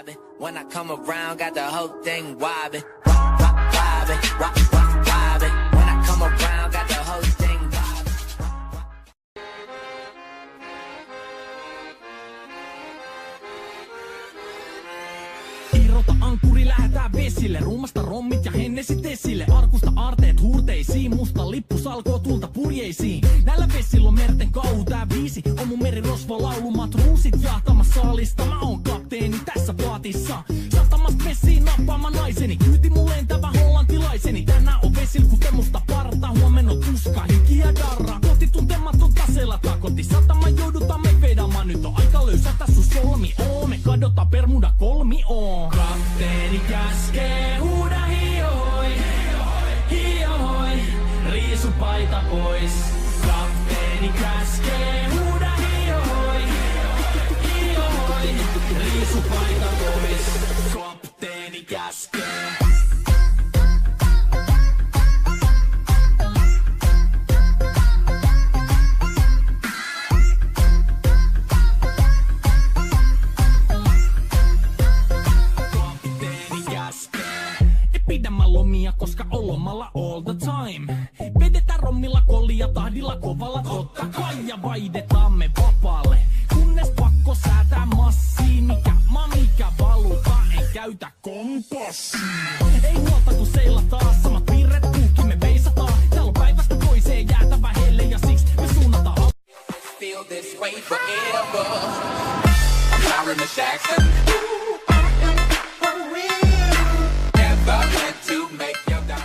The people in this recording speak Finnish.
vibing. When I come around, got the whole thing vibing. Vibing, vibing. When I come around, got the whole thing vibing. Irrota ankkuri, lähetään vesille. Ruumasta rommit ja hennesit esille. Arkusta aarteet huurteisiin. Musta lippu salkoo tulta purjeisiin. Näillä vesillä on merten kauhu. Tää biisi on mun merirosvo laulumat ruusit jahtamassa saalista. Mä oon kapteeni tässä paatissa. Satamasta messiin nappaama naiseni. Kyyti mun lentävä hollantilaiseni. Tänään on vesil kuten musta parta. Huomenna on tuska, hiki ja darra. Koti tuntematon taseella takoti. Satama joudutaan me vedamaan. Nyt on aika löysätä sun solmi. Me kadota Bermuda kolmioon. Kapteeni käskee, huuda hiohoi, hiohoi, riisu paita pois. Kapteeni käskee, huuda hiohoi, hiohoi, riisu paita pois. Kapteeni käskee. Pidämä lomia, koska on lomalla all the time. Vedetään rommilla kollia tahdilla kovalla totta kai. Ja vaihdetaan me vapaalle, kunnes pakko säätää massiin. Mikä valuta, ei käytä kompassia. Ei huolta kun seillä taas samat piirret puhki me veisataan. Täällä on päivästä toiseen jäätävä helle ja siksi me suunnataan. Feel this way forever. I'm Tyron the Jackson.